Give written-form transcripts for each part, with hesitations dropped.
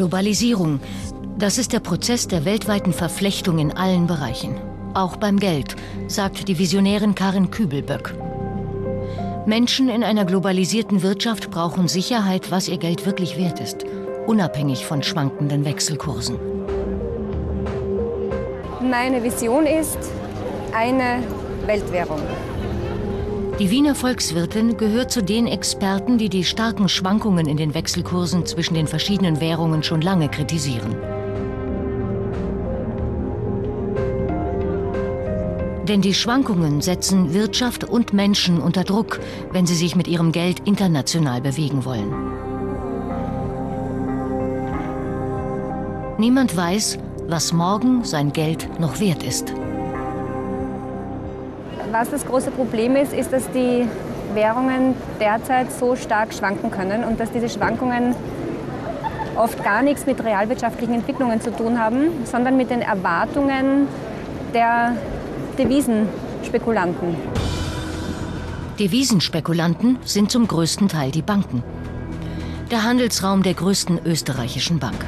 Globalisierung, das ist der Prozess der weltweiten Verflechtung in allen Bereichen. Auch beim Geld, sagt die Visionärin Karin Kübelböck. Menschen in einer globalisierten Wirtschaft brauchen Sicherheit, was ihr Geld wirklich wert ist, unabhängig von schwankenden Wechselkursen. Meine Vision ist eine Weltwährung. Die Wiener Volkswirtin gehört zu den Experten, die die starken Schwankungen in den Wechselkursen zwischen den verschiedenen Währungen schon lange kritisieren. Denn die Schwankungen setzen Wirtschaft und Menschen unter Druck, wenn sie sich mit ihrem Geld international bewegen wollen. Niemand weiß, was morgen sein Geld noch wert ist. Was das große Problem ist, ist, dass die Währungen derzeit so stark schwanken können und dass diese Schwankungen oft gar nichts mit realwirtschaftlichen Entwicklungen zu tun haben, sondern mit den Erwartungen der Devisenspekulanten. Devisenspekulanten sind zum größten Teil die Banken. Der Handelsraum der größten österreichischen Bank.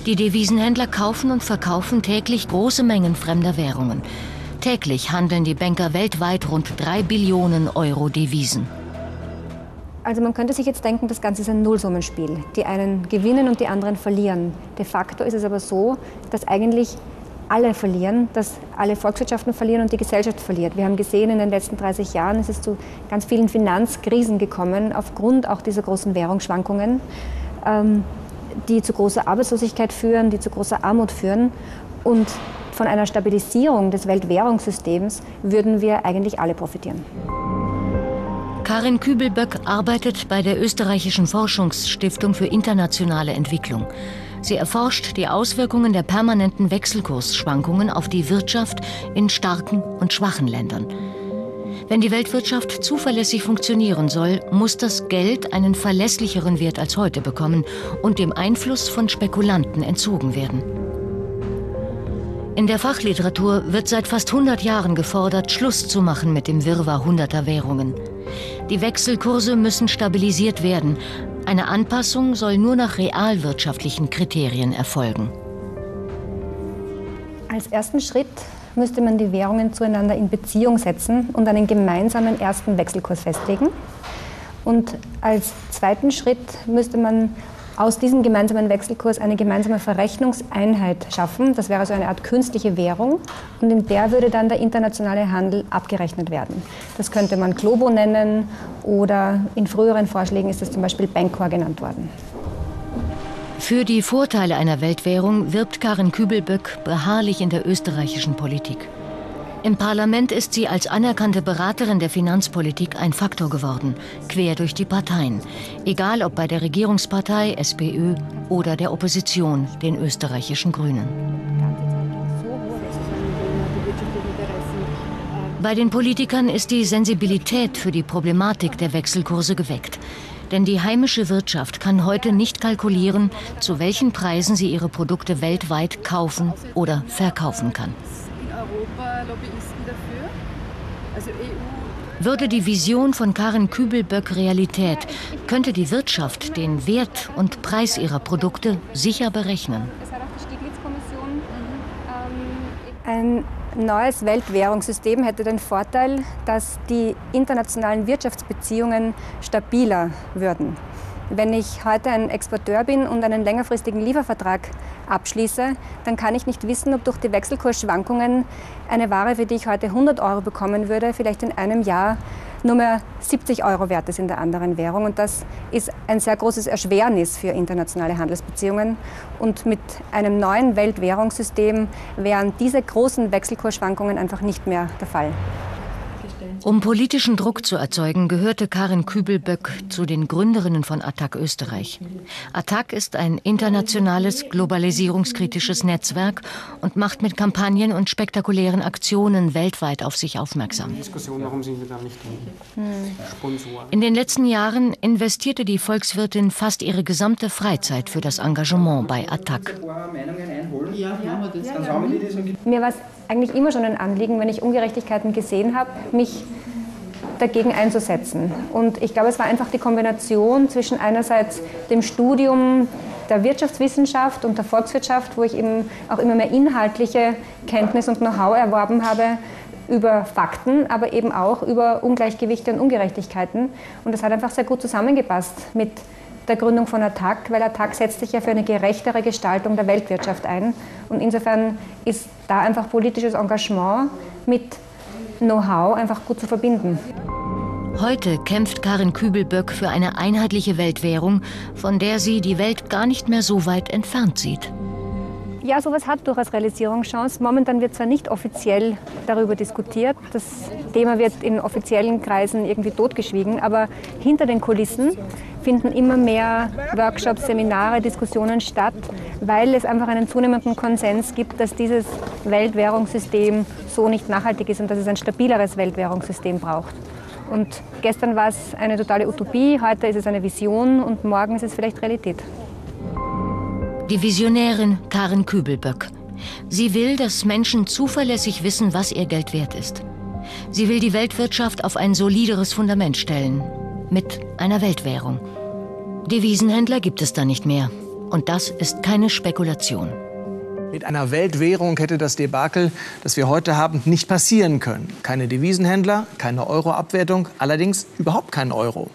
Die Devisenhändler kaufen und verkaufen täglich große Mengen fremder Währungen. Täglich handeln die Banker weltweit rund 3 Billionen Euro Devisen. Also man könnte sich jetzt denken, das Ganze ist ein Nullsummenspiel. Die einen gewinnen und die anderen verlieren. De facto ist es aber so, dass eigentlich alle verlieren, dass alle Volkswirtschaften verlieren und die Gesellschaft verliert. Wir haben gesehen, in den letzten 30 Jahren ist es zu ganz vielen Finanzkrisen gekommen, aufgrund auch dieser großen Währungsschwankungen, die zu großer Arbeitslosigkeit führen, die zu großer Armut führen. Und von einer Stabilisierung des Weltwährungssystems würden wir eigentlich alle profitieren. Karin Kübelböck arbeitet bei der österreichischen Forschungsstiftung für internationale Entwicklung. Sie erforscht die Auswirkungen der permanenten Wechselkursschwankungen auf die Wirtschaft in starken und schwachen Ländern. Wenn die Weltwirtschaft zuverlässig funktionieren soll, muss das Geld einen verlässlicheren Wert als heute bekommen und dem Einfluss von Spekulanten entzogen werden. In der Fachliteratur wird seit fast 100 Jahren gefordert, Schluss zu machen mit dem Wirrwarr hunderter Währungen. Die Wechselkurse müssen stabilisiert werden. Eine Anpassung soll nur nach realwirtschaftlichen Kriterien erfolgen. Als ersten Schritt müsste man die Währungen zueinander in Beziehung setzen und einen gemeinsamen ersten Wechselkurs festlegen. Und als zweiten Schritt müsste man aus diesem gemeinsamen Wechselkurs eine gemeinsame Verrechnungseinheit schaffen. Das wäre also eine Art künstliche Währung und in der würde dann der internationale Handel abgerechnet werden. Das könnte man Globo nennen oder in früheren Vorschlägen ist das zum Beispiel Bancor genannt worden. Für die Vorteile einer Weltwährung wirbt Karin Kübelböck beharrlich in der österreichischen Politik. Im Parlament ist sie als anerkannte Beraterin der Finanzpolitik ein Faktor geworden, quer durch die Parteien. Egal ob bei der Regierungspartei, SPÖ, oder der Opposition, den österreichischen Grünen. Bei den Politikern ist die Sensibilität für die Problematik der Wechselkurse geweckt. Denn die heimische Wirtschaft kann heute nicht kalkulieren, zu welchen Preisen sie ihre Produkte weltweit kaufen oder verkaufen kann. Lobbyisten dafür, also EU. Würde die Vision von Karin Kübelböck Realität, könnte die Wirtschaft den Wert und Preis ihrer Produkte sicher berechnen. Das hat auch die Stiglitz-Kommission. Ein neues Weltwährungssystem hätte den Vorteil, dass die internationalen Wirtschaftsbeziehungen stabiler würden. Wenn ich heute ein Exporteur bin und einen längerfristigen Liefervertrag abschließe, dann kann ich nicht wissen, ob durch die Wechselkursschwankungen eine Ware, für die ich heute 100 Euro bekommen würde, vielleicht in einem Jahr nur mehr 70 Euro wert ist in der anderen Währung. Und das ist ein sehr großes Erschwernis für internationale Handelsbeziehungen. Und mit einem neuen Weltwährungssystem wären diese großen Wechselkursschwankungen einfach nicht mehr der Fall. Um politischen Druck zu erzeugen, gehörte Karin Kübelböck zu den Gründerinnen von ATTAC Österreich. ATTAC ist ein internationales, globalisierungskritisches Netzwerk und macht mit Kampagnen und spektakulären Aktionen weltweit auf sich aufmerksam. In den letzten Jahren investierte die Volkswirtin fast ihre gesamte Freizeit für das Engagement bei ATTAC. Mir war es eigentlich immer schon ein Anliegen, wenn ich Ungerechtigkeiten gesehen habe, mich dagegen einzusetzen. Und ich glaube, es war einfach die Kombination zwischen einerseits dem Studium der Wirtschaftswissenschaft und der Volkswirtschaft, wo ich eben auch immer mehr inhaltliche Kenntnis und Know-how erworben habe über Fakten, aber eben auch über Ungleichgewichte und Ungerechtigkeiten. Und das hat einfach sehr gut zusammengepasst mit der Gründung von ATTAC, weil ATTAC setzt sich ja für eine gerechtere Gestaltung der Weltwirtschaft ein. Und insofern ist da einfach politisches Engagement mit Know-how einfach gut zu verbinden. Heute kämpft Karin Kübelböck für eine einheitliche Weltwährung, von der sie die Welt gar nicht mehr so weit entfernt sieht. Ja, sowas hat durchaus Realisierungschance. Momentan wird zwar nicht offiziell darüber diskutiert, das Thema wird in offiziellen Kreisen irgendwie totgeschwiegen, aber hinter den Kulissen finden immer mehr Workshops, Seminare, Diskussionen statt, weil es einfach einen zunehmenden Konsens gibt, dass dieses Weltwährungssystem so nicht nachhaltig ist und dass es ein stabileres Weltwährungssystem braucht. Und gestern war es eine totale Utopie, heute ist es eine Vision und morgen ist es vielleicht Realität. Die Visionärin Karin Kübelböck. Sie will, dass Menschen zuverlässig wissen, was ihr Geld wert ist. Sie will die Weltwirtschaft auf ein solideres Fundament stellen. Mit einer Weltwährung. Devisenhändler gibt es da nicht mehr. Und das ist keine Spekulation. Mit einer Weltwährung hätte das Debakel, das wir heute haben, nicht passieren können. Keine Devisenhändler, keine Euro-Abwertung, allerdings überhaupt kein Euro.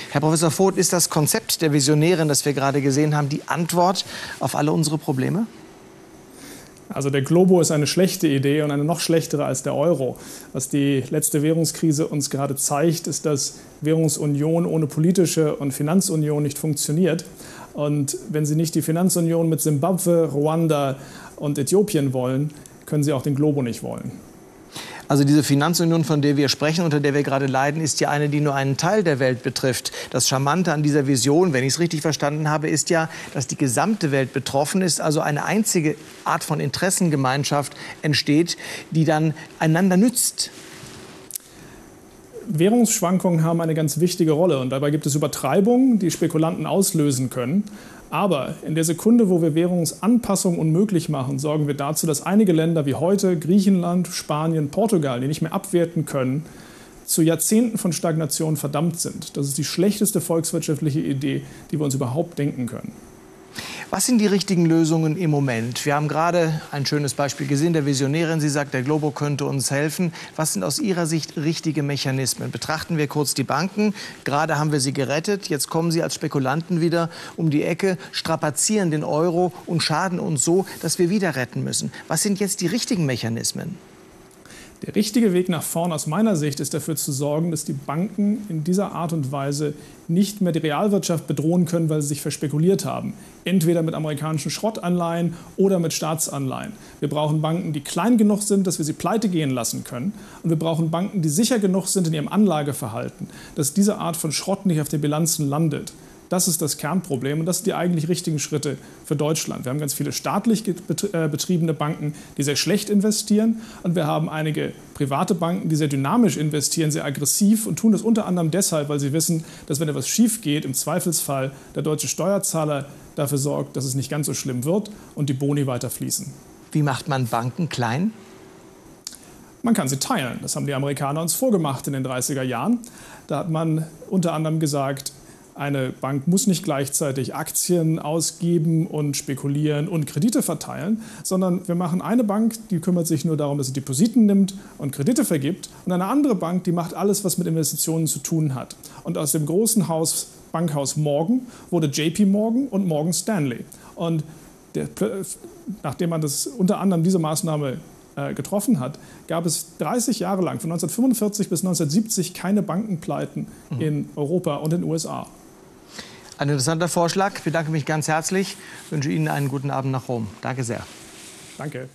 Herr Professor Voth, ist das Konzept der Visionärin, das wir gerade gesehen haben, die Antwort auf alle unsere Probleme? Also der Globo ist eine schlechte Idee und eine noch schlechtere als der Euro. Was die letzte Währungskrise uns gerade zeigt, ist, dass Währungsunion ohne politische und Finanzunion nicht funktioniert. Und wenn Sie nicht die Finanzunion mit Simbabwe, Ruanda und Äthiopien wollen, können Sie auch den Globo nicht wollen. Also diese Finanzunion, von der wir sprechen, unter der wir gerade leiden, ist ja eine, die nur einen Teil der Welt betrifft. Das Charmante an dieser Vision, wenn ich es richtig verstanden habe, ist ja, dass die gesamte Welt betroffen ist, also eine einzige Art von Interessengemeinschaft entsteht, die dann einander nützt. Währungsschwankungen haben eine ganz wichtige Rolle und dabei gibt es Übertreibungen, die Spekulanten auslösen können. Aber in der Sekunde, wo wir Währungsanpassungen unmöglich machen, sorgen wir dazu, dass einige Länder wie heute, Griechenland, Spanien, Portugal, die nicht mehr abwerten können, zu Jahrzehnten von Stagnation verdammt sind. Das ist die schlechteste volkswirtschaftliche Idee, die wir uns überhaupt denken können. Was sind die richtigen Lösungen im Moment? Wir haben gerade ein schönes Beispiel gesehen, der Visionärin. Sie sagt, der Globo könnte uns helfen. Was sind aus Ihrer Sicht richtige Mechanismen? Betrachten wir kurz die Banken. Gerade haben wir sie gerettet. Jetzt kommen sie als Spekulanten wieder um die Ecke, strapazieren den Euro und schaden uns so, dass wir wieder retten müssen. Was sind jetzt die richtigen Mechanismen? Der richtige Weg nach vorn aus meiner Sicht ist dafür zu sorgen, dass die Banken in dieser Art und Weise nicht mehr die Realwirtschaft bedrohen können, weil sie sich verspekuliert haben. Entweder mit amerikanischen Schrottanleihen oder mit Staatsanleihen. Wir brauchen Banken, die klein genug sind, dass wir sie pleite gehen lassen können. Und wir brauchen Banken, die sicher genug sind in ihrem Anlageverhalten, dass diese Art von Schrott nicht auf den Bilanzen landet. Das ist das Kernproblem und das sind die eigentlich richtigen Schritte für Deutschland. Wir haben ganz viele staatlich betriebene Banken, die sehr schlecht investieren und wir haben einige private Banken, die sehr dynamisch investieren, sehr aggressiv und tun das unter anderem deshalb, weil sie wissen, dass wenn etwas schief geht, im Zweifelsfall der deutsche Steuerzahler dafür sorgt, dass es nicht ganz so schlimm wird und die Boni weiter fließen. Wie macht man Banken klein? Man kann sie teilen. Das haben die Amerikaner uns vorgemacht in den 30er Jahren. Da hat man unter anderem gesagt, eine Bank muss nicht gleichzeitig Aktien ausgeben und spekulieren und Kredite verteilen, sondern wir machen eine Bank, die kümmert sich nur darum, dass sie Depositen nimmt und Kredite vergibt, und eine andere Bank, die macht alles, was mit Investitionen zu tun hat. Und aus dem großen Bankhaus Morgan wurde JP Morgan und Morgan Stanley. Und nachdem man das unter anderem diese Maßnahme getroffen hat, gab es 30 Jahre lang, von 1945 bis 1970, keine Bankenpleiten in Europa und in den USA. Ein interessanter Vorschlag. Ich bedanke mich ganz herzlich. Ich wünsche Ihnen einen guten Abend nach Rom. Danke sehr. Danke.